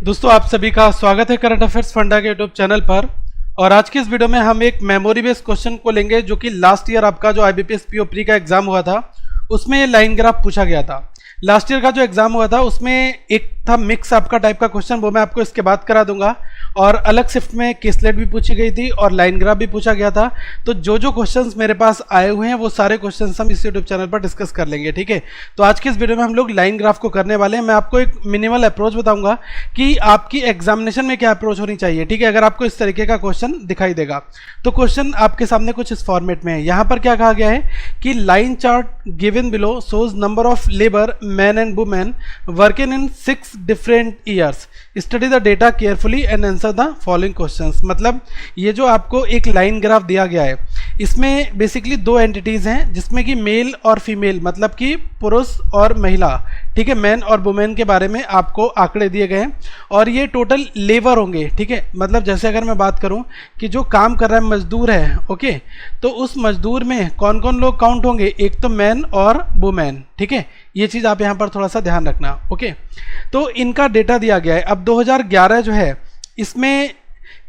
दोस्तों आप सभी का स्वागत है करंट अफेयर्स फंडा के यूट्यूब चैनल पर। और आज की इस वीडियो में हम एक मेमोरी बेस्ड क्वेश्चन को लेंगे जो कि लास्ट ईयर आपका जो आईबीपीएस पीओ प्री का एग्जाम हुआ था उसमें ये लाइन ग्राफ पूछा गया था। लास्ट ईयर का जो एग्जाम हुआ था उसमें एक था मिक्स आपका टाइप का क्वेश्चन, वो मैं आपको इसके बाद करा दूंगा। और अलग शिफ्ट में केसलेट भी पूछी गई थी और लाइन ग्राफ भी पूछा गया था। तो जो जो क्वेश्चंस मेरे पास आए हुए हैं वो सारे क्वेश्चंस हम इस यूट्यूब चैनल पर डिस्कस कर लेंगे, ठीक है। तो आज की इस वीडियो में हम लोग लाइन ग्राफ को करने वाले हैं। मैं आपको एक मिनिमल अप्रोच बताऊंगा कि आपकी एग्जामिनेशन में क्या अप्रोच होनी चाहिए, ठीक है। अगर आपको इस तरीके का क्वेश्चन दिखाई देगा तो क्वेश्चन आपके सामने कुछ इस फॉर्मेट में है। यहाँ पर क्या कहा गया है कि line chart given below shows number of labour man and women working in 6 different years, study the data carefully and answer the following questions. मतलब ये जो आपको एक लाइन ग्राफ दिया गया है इसमें बेसिकली दो एंटिटीज हैं जिसमें कि मेल और फीमेल मतलब कि पुरुष और महिला, ठीक है, मैन और वुमेन के बारे में आपको आंकड़े दिए गए हैं। और ये टोटल लेबर होंगे, ठीक है। मतलब जैसे अगर मैं बात करूं कि जो काम कर रहा है मजदूर है, ओके, तो उस मजदूर में कौन कौन लोग काउंट होंगे, एक तो मैन और वुमेन, ठीक है। ये चीज़ आप यहाँ पर थोड़ा सा ध्यान रखना, ओके। तो इनका डेटा दिया गया है। अब 2011 जो है इसमें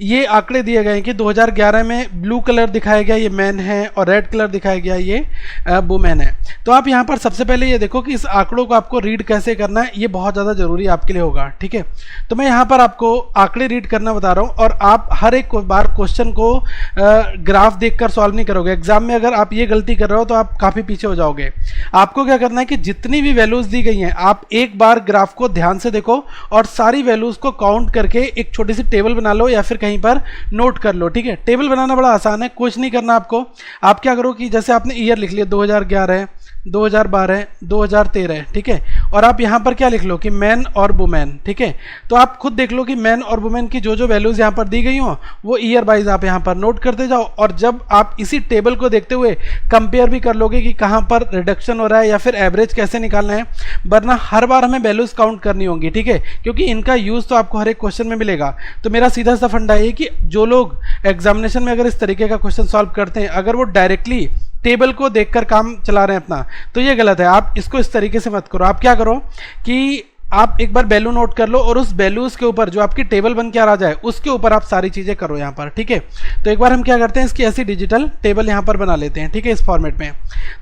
ये आंकड़े दिए गए हैं कि 2011 में ब्लू कलर दिखाया गया ये मैन है और रेड कलर दिखाया गया ये वुमेन है। तो आप यहाँ पर सबसे पहले ये देखो कि इस आंकड़ों को आपको रीड कैसे करना है, ये बहुत ज़्यादा जरूरी आपके लिए होगा, ठीक है। तो मैं यहाँ पर आपको आंकड़े रीड करना बता रहा हूँ और आप हर एक बार क्वेश्चन को ग्राफ देखकर सॉल्व नहीं करोगे। एग्जाम में अगर आप ये गलती कर रहे हो तो आप काफ़ी पीछे हो जाओगे। आपको क्या करना है कि जितनी भी वैल्यूज़ दी गई हैं आप एक बार ग्राफ को ध्यान से देखो और सारी वैल्यूज़ को काउंट करके एक छोटी सी टेबल बना लो या फिर कहीं पर नोट कर लो, ठीक है। टेबल बनाना बड़ा आसान है, कुछ नहीं करना आपको। आप क्या करो कि जैसे आपने ईयर लिख लिया 2011, 2012, 2013, ठीक है। और आप यहाँ पर क्या लिख लो कि मैन और वुमेन, ठीक है। तो आप खुद देख लो कि मैन और वुमेन की जो जो वैल्यूज यहाँ पर दी गई हो वो ईयर वाइज आप यहाँ पर नोट करते जाओ। और जब आप इसी टेबल को देखते हुए कंपेयर भी कर लोगे कि कहाँ पर रिडक्शन हो रहा है या फिर एवरेज कैसे निकालना है, वरना हर बार हमें वैल्यूज काउंट करनी होंगी, ठीक है, क्योंकि इनका यूज तो आपको हर एक क्वेश्चन में मिलेगा। तो मेरा सीधा सा फंडा है कि जो लोग एग्जामिनेशन में अगर इस तरीके का क्वेश्चन सॉल्व करते हैं, अगर वो डायरेक्टली टेबल को देखकर काम चला रहे हैं अपना, तो ये गलत है। आप इसको इस तरीके से मत करो। आप क्या करो कि आप एक बार वैल्यू नोट कर लो और उस वैल्यूज के ऊपर जो आपकी टेबल बन के आ जाए उसके ऊपर आप सारी चीजें करो यहाँ पर, ठीक है। तो एक बार हम क्या करते हैं इसकी ऐसी डिजिटल टेबल यहाँ पर बना लेते हैं, ठीक है, इस फॉर्मेट में।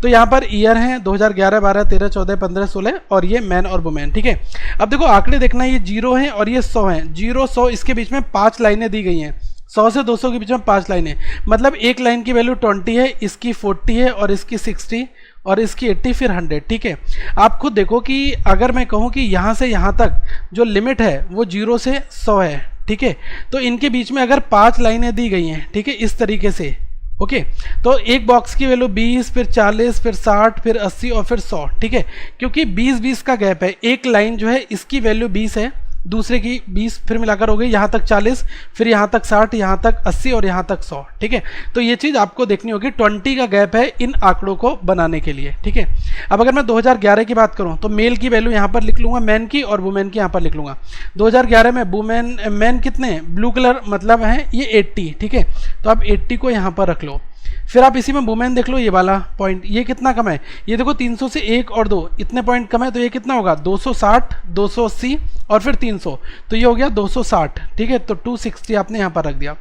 तो यहाँ पर ईयर है 2011, 12, 13, 14, 15, 16 और ये मैन और वुमेन, ठीक है। अब देखो आंकड़े देखना, ये 0 है और ये 100 है। 0, 100 इसके बीच में 5 लाइनें दी गई हैं। 100 से 200 के बीच में 5 लाइनें, मतलब एक लाइन की वैल्यू 20 है, इसकी 40 है और इसकी 60 और इसकी 80 फिर 100, ठीक है। आप खुद देखो कि अगर मैं कहूँ कि यहाँ से यहाँ तक जो लिमिट है वो 0 से 100 है, ठीक है। तो इनके बीच में अगर 5 लाइनें दी गई हैं, ठीक है, इस तरीके से, ओके। तो एक बॉक्स की वैल्यू 20, फिर 40, फिर 60, फिर 80 और फिर 100, ठीक है। क्योंकि 20-20 का गैप है। एक लाइन जो है इसकी वैल्यू 20 है, दूसरे की 20, फिर मिलाकर हो गई यहाँ तक 40, फिर यहाँ तक 60, यहाँ तक 80 और यहाँ तक 100, ठीक है। तो ये चीज़ आपको देखनी होगी। 20 का गैप है इन आंकड़ों को बनाने के लिए, ठीक है। अब अगर मैं 2011 की बात करूँ तो मेल की वैल्यू यहाँ पर लिख लूँगा मैन की और वुमेन की यहाँ पर लिख लूँगा। 2011 में वुमेन मैन कितने, ब्लू कलर मतलब है ये 80, ठीक है। तो आप 80 को यहाँ पर रख लो। फिर आप इसी में वुमेन देख लो, ये वाला पॉइंट ये कितना कम है, ये देखो 300 से 1 और 2 इतने पॉइंट कम है। तो ये कितना होगा 260, 280 और फिर 300, तो ये हो गया 260, ठीक है। तो 260 आपने यहाँ पर रख दिया।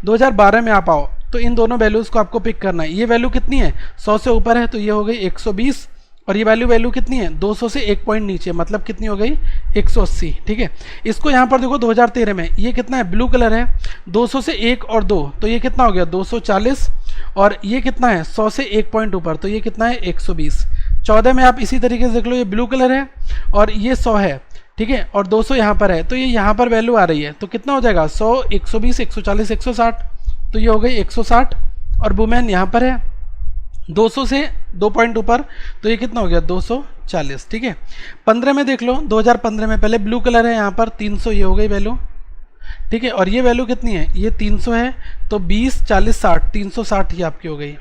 2012 में आप आओ तो इन दोनों वैल्यूज़ को आपको पिक करना है। ये वैल्यू कितनी है, 100 से ऊपर है तो ये हो गई 120 और ये वैल्यू कितनी है 200 से 1 पॉइंट नीचे, मतलब कितनी हो गई 180, ठीक है। इसको यहाँ पर देखो 2013 में ये कितना है, ब्लू कलर है, 200 से 1 और 2 तो ये कितना हो गया 240 और ये कितना है 100 से 1 पॉइंट ऊपर तो ये कितना है 120। 14 में आप इसी तरीके से देख लो, ये ब्लू कलर है और ये 100 है, ठीक है, और 200 यहाँ पर है तो ये यहाँ पर वैल्यू आ रही है। तो कितना हो जाएगा 100, 120, 140, 160, तो ये हो गई 160। और वुमेन यहाँ पर है 200 से 2 पॉइंट ऊपर तो ये कितना हो गया 240, ठीक है। 15 में देख लो, 2015 में पहले ब्लू कलर है यहाँ पर 300, ये हो गई वैल्यू, ठीक है। और ये वैल्यू कितनी है, ये 300 है तो 20, 40, 60, 360 ही आपकी हो गई।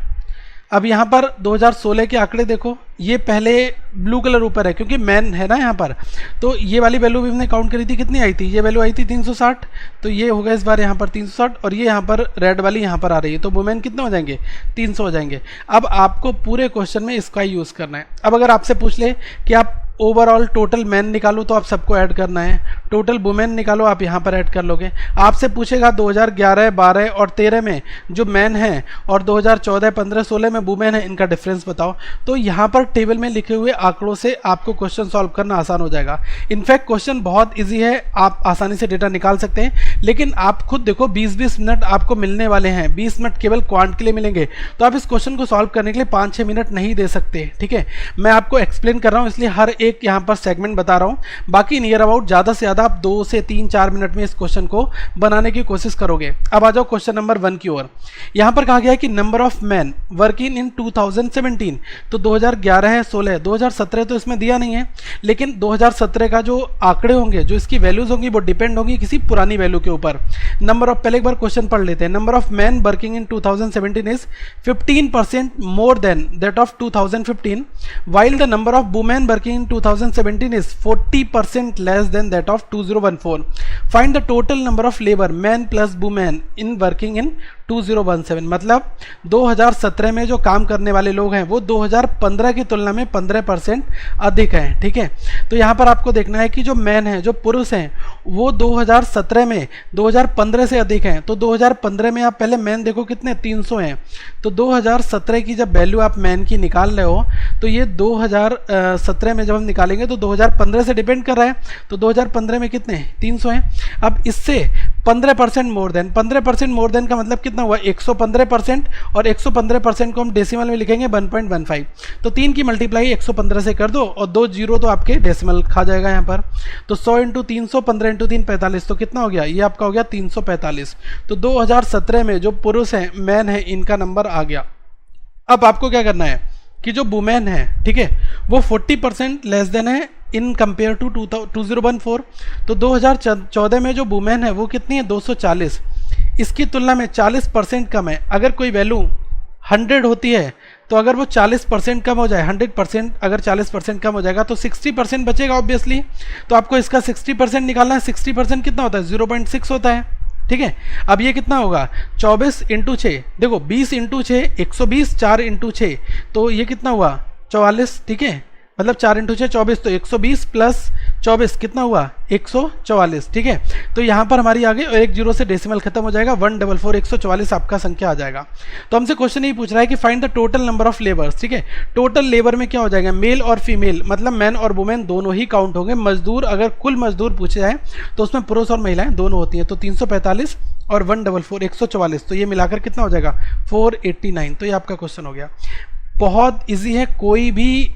अब यहाँ पर 2016 के आंकड़े देखो, ये पहले ब्लू कलर ऊपर है क्योंकि मैन है ना यहाँ पर, तो ये वाली वैल्यू भी हमने काउंट करी थी, कितनी आई थी, ये वैल्यू आई थी 360, तो ये होगा इस बार यहाँ पर 360 और ये यहाँ पर रेड वाली यहाँ पर आ रही है तो वुमेन कितने हो जाएंगे 300 हो जाएंगे। अब आपको पूरे क्वेश्चन में इसका यूज़ करना है। अब अगर आपसे पूछ ले कि आप ओवरऑल टोटल मैन निकालूँ तो आप सबको ऐड करना है, टोटल वुमेन निकालो आप यहाँ पर ऐड कर लोगे। आपसे पूछेगा 2011, 12 और 13 में जो मैन हैं और 2014, 15, 16 में वुमेन है, इनका डिफरेंस बताओ। तो यहाँ पर टेबल में लिखे हुए आंकड़ों से आपको क्वेश्चन सॉल्व करना आसान हो जाएगा। इनफैक्ट क्वेश्चन बहुत ईजी है, आप आसानी से डेटा निकाल सकते हैं, लेकिन आप खुद देखो 20-20 मिनट आपको मिलने वाले हैं, 20 मिनट केवल क्वांट के लिए मिलेंगे, तो आप इस क्वेश्चन को सॉल्व करने के लिए 5-6 मिनट नहीं दे सकते। ठीक है, मैं आपको एक्सप्लेन कर रहा हूँ इसलिए हर एक यहाँ पर सेगमेंट बता रहा हूँ। बाकी नियर अबाउट ज़्यादा से ज़्यादा आप 2 से 3-4 मिनट में इस क्वेश्चन को बनाने की कोशिश करोगे। अब आ जाओ क्वेश्चन नंबर 1 की ओर। यहाँ पर कहा गया है कि नंबर ऑफ मैन वर्किंग इन 2017, तो 2011 है, 16 है, 2017 तो इसमें दिया नहीं है, लेकिन 2017 का जो आंकड़े होंगे, जो इसकी वैल्यूज होंगी, वो डिपेंड होगी किसी पुरानी वैल्यू के ऊपर। नंबर ऑफ, पहले एक बार क्वेश्चन पढ़ लेते हैं। Number of man working in 2017 is 15% more than that of 2015, while the number of women working in 2017 is 40% less than that of 2014. Find the total number of labor men plus women in working in 2017। मतलब 2017 में जो काम करने वाले लोग हैं वो 2015 की तुलना में 15% अधिक हैं। ठीक है, तो यहाँ पर आपको देखना है कि जो मैन हैं, जो पुरुष हैं, वो 2017 में 2015 से अधिक हैं। तो 2015 में आप पहले मैन देखो कितने, 300 हैं। तो 2017 की जब वैल्यू आप मैन की निकाल रहे हो, तो ये 2017 में जब हम निकालेंगे तो 2015 से डिपेंड कर रहा है, तो 2015 में कितने, 300 हैं। अब इससे 15% मोर देन, 15% मोर देन का मतलब कितना हुआ, 115%, और 115% को हम डेसिमल में लिखेंगे 1.15। तो 3 की मल्टीप्लाई 115 से कर दो और 2 जीरो तो आपके डेसिमल खा जाएगा यहाँ पर। तो 100 × 300, 15 × 3 45, तो कितना हो गया, ये आपका हो गया 345। तो 2017 में जो पुरुष हैं, मैन है, इनका नंबर आ गया। अब आपको क्या करना है कि जो वुमेन है, ठीक है, वो 40% लेस देन है इन कंपेयर टू 2014। तो 2014 में जो वुमेन है वो कितनी है, 240। इसकी तुलना में 40% कम है। अगर कोई वैल्यू 100 होती है तो अगर वो 40% कम हो जाए, 100% अगर 40% कम हो जाएगा तो 60% बचेगा ऑब्वियसली। तो आपको इसका 60% निकालना है। 60% कितना होता है, 0.6 होता है। ठीक है, अब ये कितना होगा, 24 × 6, देखो 20 × 6 120, 4 × 6 तो ये कितना हुआ, 44। ठीक है, मतलब 4 × 6 24, तो 120 प्लस 24 कितना हुआ, 144। ठीक है, तो यहाँ पर हमारी आगे और 1 जीरो से डेसिमल खत्म हो जाएगा, 144 144 आपका संख्या आ जाएगा। तो हमसे क्वेश्चन ये पूछ रहा है कि find the total number of labours. ठीक है, टोटल लेबर में क्या हो जाएगा, मेल और फीमेल, मतलब मैन और वुमेन दोनों ही काउंट होंगे। मजदूर, अगर कुल मजदूर पूछे जाए तो उसमें पुरुष और महिलाएं दोनों होती हैं। तो 345 और 144 144, तो ये मिलाकर कितना हो जाएगा, 489। तो ये आपका क्वेश्चन हो गया। बहुत ईजी है, कोई भी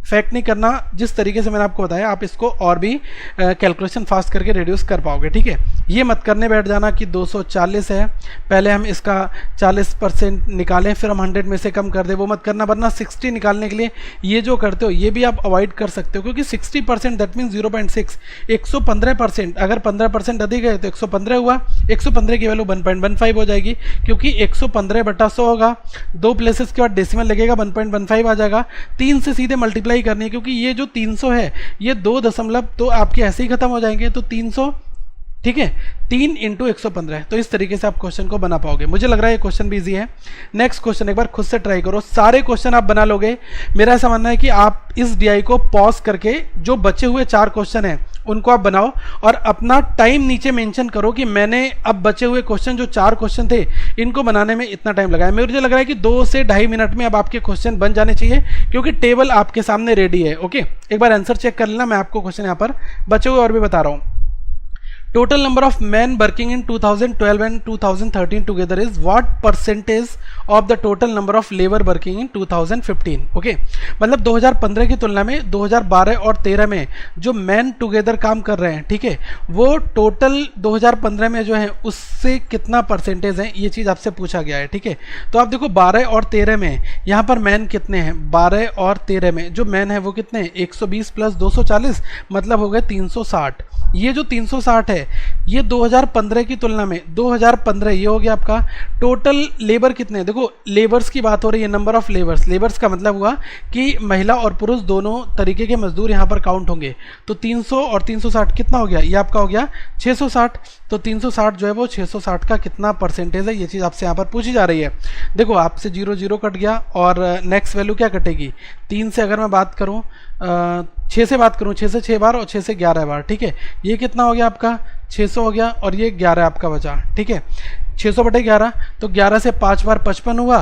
फैक्ट नहीं करना। जिस तरीके से मैंने आपको बताया आप इसको और भी कैलकुलेशन फास्ट करके रिड्यूस कर पाओगे। ठीक है, ये मत करने बैठ जाना कि 240 है, पहले हम इसका 40% निकालें फिर हम 100 में से कम कर दें, वो मत करना। वरना 60 निकालने के लिए ये जो करते हो ये भी आप अवॉइड कर सकते हो, क्योंकि 60% दैट मीन्स 0.6, 115%। अगर 15% अधिक है तो 115 हुआ, 115 की वैल्यू 1.15 हो जाएगी, क्योंकि 115/100 होगा, 2 प्लेसेस के बाद डेसिमल लगेगा, 1.15 आ जाएगा। 3 से सीधे मल्टीप्लाई करनी है, क्योंकि ये जो 300 है ये 2 दशमलव तो आपके ऐसे ही खत्म हो जाएंगे। तो 300, ठीक है, 3 × 115। तो इस तरीके से आप क्वेश्चन को बना पाओगे। मुझे लग रहा है ये क्वेश्चन भी इजी है। नेक्स्ट क्वेश्चन एक बार खुद से ट्राई करो, सारे क्वेश्चन आप बना लोगे। मेरा ऐसा मानना है कि आप इस DI को पॉज करके जो बचे हुए 4 क्वेश्चन हैं उनको आप बनाओ और अपना टाइम नीचे मेंशन करो कि मैंने अब बचे हुए क्वेश्चन, जो 4 क्वेश्चन थे, इनको बनाने में इतना टाइम लगाया। मुझे लग रहा है कि 2 से 2.5 मिनट में अब आपके क्वेश्चन बन जाने चाहिए, क्योंकि टेबल आपके सामने रेडी है। ओके, एक बार आंसर चेक कर लेना। मैं आपको क्वेश्चन यहाँ पर बचे हुए और भी बता रहा हूँ। Total number of men working in 2012 and 2013 together is what percentage of the total number of labor working in 2015? Okay, मतलब 2015 की तुलना में 2012 और 13 में जो मैन टुगेदर काम कर रहे हैं, ठीक है, वो टोटल 2015 में जो है उससे कितना परसेंटेज है, ये चीज़ आपसे पूछा गया है। ठीक है, तो आप देखो 12 और 13 में यहाँ पर मैन कितने हैं, 12 और 13 में जो मैन है वो कितने हैं, 120 + 240 मतलब हो गए 360। ये जो 360 है ये 2015 की तुलना में 2015 ये हो गया आपका टोटल लेबर कितने, देखो लेबर्स की बात हो रही है, नंबर ऑफ लेबर्स, लेबर्स का मतलब हुआ कि महिला और पुरुष दोनों तरीके के मजदूर यहाँ पर काउंट होंगे। तो 300 और 360 कितना हो गया, ये आपका हो गया 660। तो 360 जो है वो 660 का कितना परसेंटेज है, ये चीज़ आपसे यहाँ पर पूछी जा रही है। देखो आपसे 0 0 कट गया और नेक्स्ट वैल्यू क्या कटेगी, 3 से अगर मैं बात करूँ 6 से बात करूँ, 6 से 6 बार और 6 से 11 बार, ठीक है। ये कितना हो गया आपका 600 हो गया और ये 11 आपका बचा, ठीक है। 600 बटे 11 तो 11 से 5 बार 55 हुआ,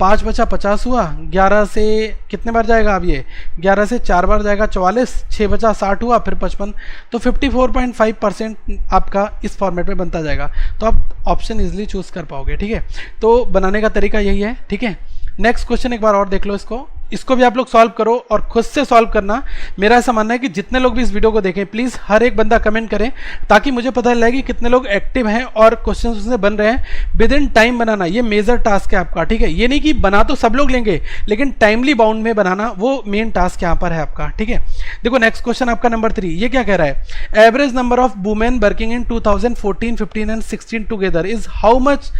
5 बचा 50 हुआ, 11 से कितने बार जाएगा अब ये 11 से 4 बार जाएगा 44, 6 बचा 60 हुआ, फिर 55, तो 54.5% आपका इस फॉर्मेट में बनता जाएगा। तो आप ऑप्शन इजीली चूज कर पाओगे, ठीक है। तो बनाने का तरीका यही है, ठीक है। नेक्स्ट क्वेश्चन एक बार और देख लो, इसको भी आप लोग सॉल्व करो और खुद से सॉल्व करना। मेरा ऐसा मानना है कि जितने लोग भी इस वीडियो को देखें प्लीज़ हर एक बंदा कमेंट करें, ताकि मुझे पता लगे कि कितने लोग एक्टिव हैं और क्वेश्चन उससे बन रहे हैं। विद इन टाइम बनाना ये मेजर टास्क है आपका, ठीक है। ये नहीं कि बना तो सब लोग लेंगे, लेकिन टाइमली बाउंड में बनाना वो मेन टास्क यहाँ पर है आपका, ठीक है। देखो नेक्स्ट क्वेश्चन आपका नंबर 3, ये क्या कह रहा है, average number of women working in 2014, 15 and 16 together is how much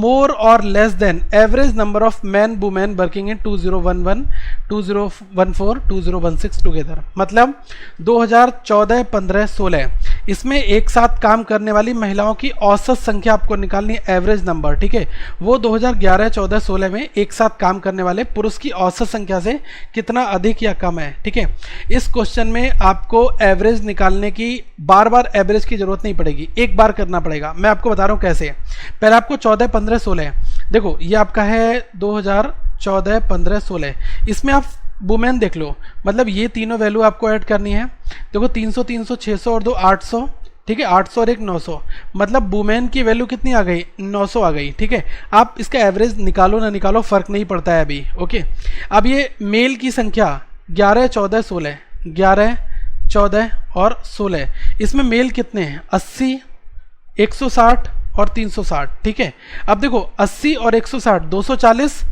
more or less than average number of men women working in 2011 2014 2016 together। मतलब 2014 15 16 इसमें एक साथ काम करने वाली महिलाओं की औसत संख्या आपको निकालनी है, एवरेज नंबर, ठीक है। वो 2011 14 16 में एक साथ काम करने वाले पुरुष की औसत संख्या से कितना अधिक या कम है, ठीक है। इस क्वेश्चन में आपको एवरेज निकालने की बार बार एवरेज की जरूरत नहीं पड़ेगी, एक बार करना पड़ेगा। मैं आपको बता रहा हूँ कैसे। पहले आपको 14 15 16 देखो ये आपका है 2014 15 16, इसमें आप वुमेन देख लो, मतलब ये तीनों वैल्यू आपको ऐड करनी है। देखो 300 300 600 और 2 800, ठीक है। 800 और 1 900, मतलब वुमेन की वैल्यू कितनी आ गई 900 आ गई, ठीक है। आप इसका एवरेज निकालो ना निकालो फर्क नहीं पड़ता है अभी, ओके। अब ये मेल की संख्या 11 14 16, 11 14 और 16, इसमें मेल कितने हैं 80 160 और 360, ठीक है। अब देखो 80 और 160 240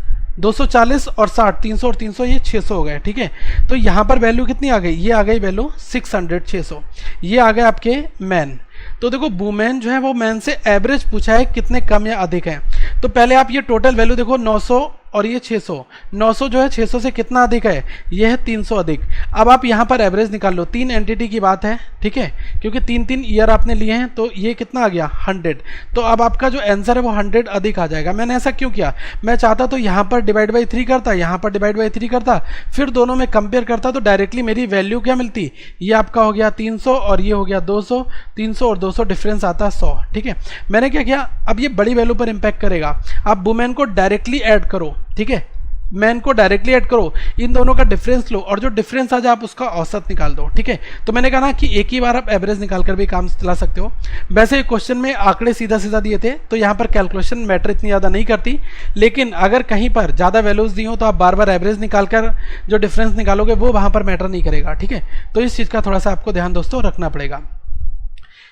240 और 60 300 और 300 ये 600 हो गए, ठीक है। तो यहाँ पर वैल्यू कितनी आ गई, ये आ गई वैल्यू 600 600, ये आ गए आपके मैन। तो देखो वुमेन जो है वो मैन से एवरेज पूछा है कितने कम या अधिक है। तो पहले आप ये टोटल वैल्यू देखो 900 और ये 600, 900 जो है 600 से कितना अधिक है, ये है 300 अधिक। अब आप यहाँ पर एवरेज निकाल लो, 3 एंटिटी की बात है, ठीक है, क्योंकि 3 ईयर आपने लिए हैं, तो ये कितना आ गया 100। तो अब आपका जो आंसर है वो 100 अधिक आ जाएगा। मैंने ऐसा क्यों किया, मैं चाहता तो यहाँ पर डिवाइड बाई 3 करता, यहाँ पर डिवाइड बाई 3 करता, फिर दोनों में कंपेयर करता, तो डायरेक्टली मेरी वैल्यू क्या मिलती, ये आपका हो गया 300 और ये हो गया 200, 300 और 200 डिफरेंस आता 100, ठीक है। मैंने क्या किया, अब ये बड़ी वैल्यू पर इंपैक्ट करेगा। आप वुमेन को डायरेक्टली ऐड करो, ठीक है, मैन को डायरेक्टली ऐड करो, इन दोनों का डिफरेंस लो और जो डिफरेंस आ जाए आप उसका औसत निकाल दो, ठीक है। तो मैंने कहा ना कि एक ही बार आप एवरेज निकाल कर भी काम चला सकते हो। वैसे क्वेश्चन में आंकड़े सीधा सीधा दिए थे, तो यहाँ पर कैलकुलेशन मैटर इतनी ज़्यादा नहीं करती, लेकिन अगर कहीं पर ज़्यादा वैल्यूज दी हो तो आप बार बार एवरेज निकाल कर जो डिफरेंस निकालोगे वो वहाँ पर मैटर नहीं करेगा, ठीक है। तो इस चीज़ का थोड़ा सा आपको ध्यान दोस्तों रखना पड़ेगा।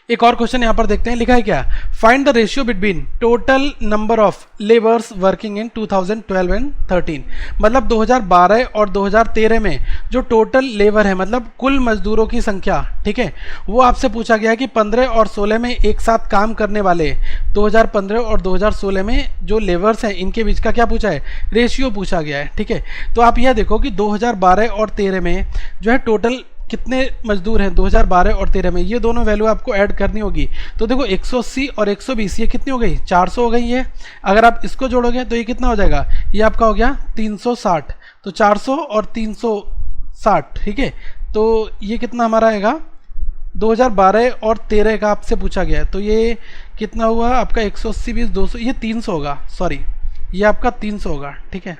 एक और क्वेश्चन यहां पर देखते हैं, लिखा है क्या, find the ratio between total number of labours working in 2012 and 13। मतलब 2012 और 2013 में जो टोटल लेबर है, मतलब कुल मजदूरों की संख्या, ठीक है, वो आपसे पूछा गया है कि 15 और 16 में एक साथ काम करने वाले 2015 और 2016 में जो लेबर्स हैं इनके बीच का क्या पूछा है, रेशियो पूछा गया है, ठीक है। तो आप यह देखो कि 2012 और 13 में जो है टोटल कितने मजदूर हैं 2012 और 13 में, ये दोनों वैल्यू आपको ऐड करनी होगी। तो देखो 180 और 120 ये कितनी हो गई 400 हो गई है। अगर आप इसको जोड़ोगे तो ये कितना हो जाएगा, ये आपका हो गया 360। तो 400 और 360, ठीक है, तो ये कितना हमारा आएगा 2012 और 13 का आपसे पूछा गया है। तो ये कितना हुआ आपका 180 20 200, ये 300 होगा, सॉरी ये आपका 300 होगा, ठीक है,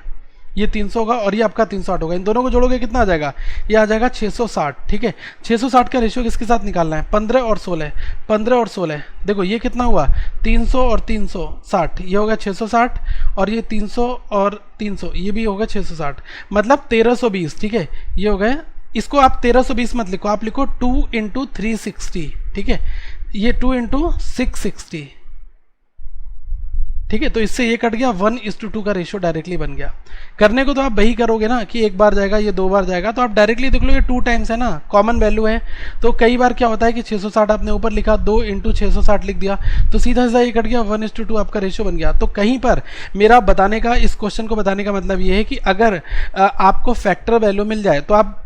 ये 300 होगा और ये आपका 360 होगा। इन दोनों को जोड़ोगे कितना आ जाएगा, ये आ जाएगा 660, ठीक है। 660 का रेशियो किसके साथ निकालना है, 15 और 16, 15 और 16, देखो ये कितना हुआ 300 और 360, ये होगा 660 और ये 300 और 300 ये भी होगा 660, मतलब 1320, ठीक है। ये हो गए, इसको आप 1320 मत लिखो, आप लिखो 2 × 360, ठीक है, ये 2 × 660, ठीक है, तो इससे ये कट गया, 1:2 का रेशियो डायरेक्टली बन गया। करने को तो आप वही करोगे ना कि एक बार जाएगा ये 2 बार जाएगा, तो आप डायरेक्टली देख लो ये 2 टाइम्स है ना, कॉमन वैल्यू है। तो कई बार क्या होता है कि 660 आपने ऊपर लिखा, 2 × 660 लिख दिया, तो सीधा सीधा ये कट गया, 1:2 आपका रेशियो बन गया। तो कहीं पर मेरा बताने का, इस क्वेश्चन को बताने का मतलब ये है कि अगर आपको फैक्टर वैल्यू मिल जाए तो आप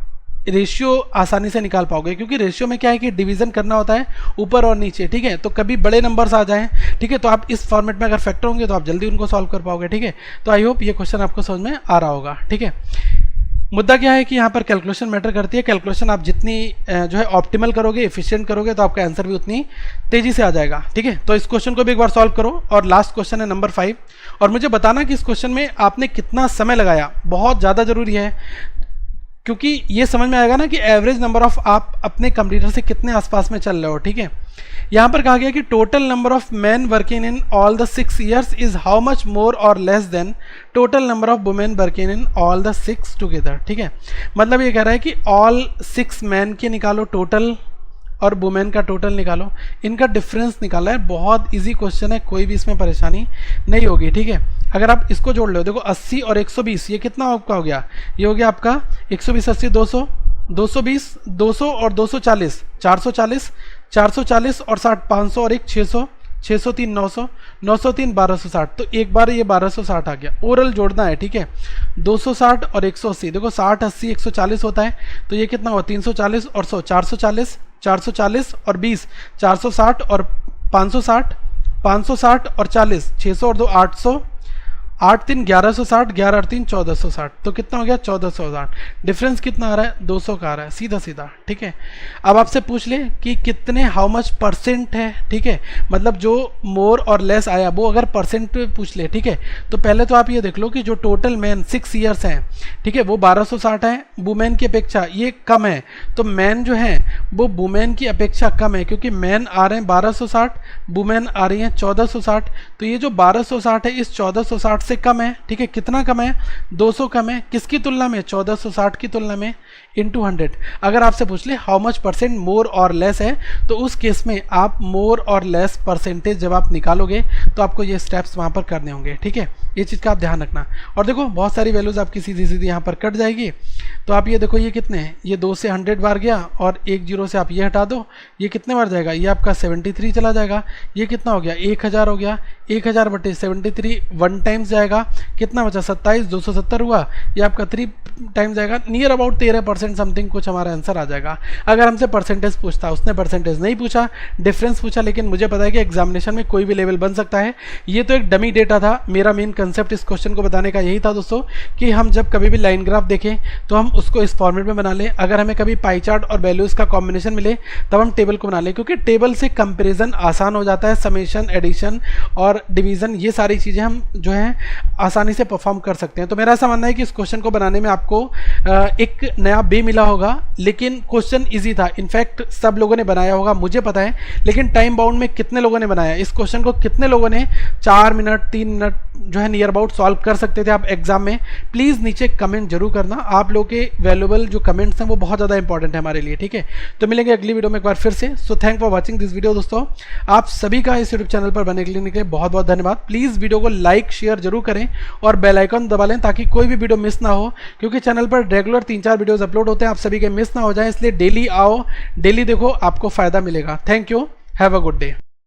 रेशियो आसानी से निकाल पाओगे, क्योंकि रेशियो में क्या है कि डिवीजन करना होता है ऊपर और नीचे। ठीक है, तो कभी बड़े नंबर्स आ जाएं, ठीक है, तो आप इस फॉर्मेट में अगर फैक्टर होंगे तो आप जल्दी उनको सॉल्व कर पाओगे। ठीक है, तो आई होप ये क्वेश्चन आपको समझ में आ रहा होगा। ठीक है, मुद्दा क्या है कि यहाँ पर कैलकुलेशन मैटर करती है। कैलकुलेशन आप जितनी जो है ऑप्टिमल करोगे, एफिशिएंट करोगे, तो आपका आंसर भी उतनी तेजी से आ जाएगा। ठीक है, तो इस क्वेश्चन को भी एक बार सॉल्व करो। और लास्ट क्वेश्चन है नंबर 5, और मुझे बताना कि इस क्वेश्चन में आपने कितना समय लगाया, बहुत ज़्यादा जरूरी है, क्योंकि ये समझ में आएगा ना कि एवरेज नंबर ऑफ आप अपने कंप्यूटर से कितने आसपास में चल रहे हो। ठीक है, यहाँ पर कहा गया कि total number of man working in all the 6 years is how much more और less than total number of women working in all the 6 together. ठीक है, मतलब ये कह रहा है कि ऑल 6 मैन के निकालो टोटल और वुमेन का टोटल निकालो, इनका डिफरेंस निकाला है। बहुत इजी क्वेश्चन है, कोई भी इसमें परेशानी नहीं होगी। ठीक है, अगर आप इसको जोड़ लो, देखो 80 और 120 ये कितना आपका हो गया, ये हो गया आपका 120 80 200, 220 200 और 240 440, 440 और 60 500 और 1 600, 603 900, 903 1260। तो एक बार ये 1260 आ गया। ओरल जोड़ना है। ठीक है, 260 और 180, देखो 60 80 140 होता है, तो ये कितना हुआ 340 और 100 440, 440 और 20 460 और 560, 560 और 40 600 और 2 800, 8 3 1160, 11 8 3 1460, तो कितना हो गया 1460। डिफरेंस कितना आ रहा है, 200 का आ रहा है, सीधा सीधा। ठीक है, अब आपसे पूछ ले कि कितने हाउ मच परसेंट है। ठीक है, मतलब जो मोर और लेस आया वो अगर परसेंट पूछ ले। ठीक है, तो पहले तो आप ये देख लो कि जो टोटल मैन 6 ईयर्स हैं, ठीक है, वो 1260 है, वुमेन की अपेक्षा ये कम है, तो मैन जो है वो वुमेन की अपेक्षा कम है, क्योंकि मैन आ रहे हैं 1260, वुमेन आ रही हैं 1460, तो ये जो 1260 है इस 1460 से कम है। ठीक है, कितना कम है, 200 कम है, किसकी तुलना में, 1460 की तुलना में, इंटू 100। अगर आपसे पूछ ले हाउ मच परसेंट मोर और लेस है, तो उस केस में आप मोर और लेस परसेंटेज जब आप निकालोगे तो आपको ये स्टेप्स वहाँ पर करने होंगे। ठीक है, ये चीज़ का आप ध्यान रखना। और देखो बहुत सारी वैल्यूज़ आपकी सीधी सीधी यहाँ पर कट जाएगी, तो आप ये देखो ये कितने हैं, ये 2 से 100 बार गया, और 1 0 से आप ये हटा दो, ये कितने बार जाएगा, ये आपका 73 चला जाएगा। ये कितना हो गया, 1000 हो गया, 1000 बटे 73 1 टाइम्स जाएगा, कितना बचा 27, 270 हुआ, ये आपका 3 टाइम्स जाएगा, नियर अबाउट 13% समथिंग कुछ हमारा आंसर आ जाएगा। अगर हमसे परसेंटेज पूछता, उसने परसेंटेज नहीं पूछा, डिफरेंस पूछा, लेकिन मुझे पता है कि एग्जामिनेशन में कोई भी लेवल बन सकता है। ये तो एक डमी डेटा था। मेरा मेन कंसेप्ट इस क्वेश्चन को बताने का यही था दोस्तों, कि हम जब कभी भी लाइन ग्राफ देखें तो हम उसको इस फॉर्मेट में बना लें। अगर हमें कभी पाई चार्ट और वैल्यूज़ का कॉम्बिनेशन मिले तब हम टेबल को बना लें, क्योंकि टेबल से कंपेरिजन आसान हो जाता है। समेशन, एडिशन और डिवीजन, ये सारी चीज़ें हम जो है आसानी से परफॉर्म कर सकते हैं। तो मेरा ऐसा मानना है कि इस क्वेश्चन को बनाने में आपको एक नया वे मिला होगा, लेकिन क्वेश्चन इजी था। इनफैक्ट सब लोगों ने बनाया होगा मुझे पता है, लेकिन टाइम बाउंड में कितने लोगों ने बनाया इस क्वेश्चन को, कितने लोगों ने 4 मिनट 3 मिनट जो है नियर अबाउट सॉल्व कर सकते थे आप एग्जाम में, प्लीज़ नीचे कमेंट जरूर करना। आप लोगों के वैल्यूएबल जो कमेंट्स हैं वो बहुत ज़्यादा इंपॉर्टेंट है हमारे लिए। ठीक है, तो मिलेंगे अगली वीडियो में एक बार फिर से। So thank for watching this video दोस्तों। आप सभी का इस यूट्यूब चैनल पर बने के लिए बहुत बहुत धन्यवाद। प्लीज़ वीडियो को लाइक शेयर जरूर करें और बेल आइकन दबा लें, ताकि कोई भी वीडियो मिस ना हो, क्योंकि चैनल पर रेगुलर 3-4 वीडियोस अपलोड होते हैं, आप सभी के मिस ना हो जाए, इसलिए डेली आओ, डेली देखो, आपको फायदा मिलेगा। Thank you, have a good day.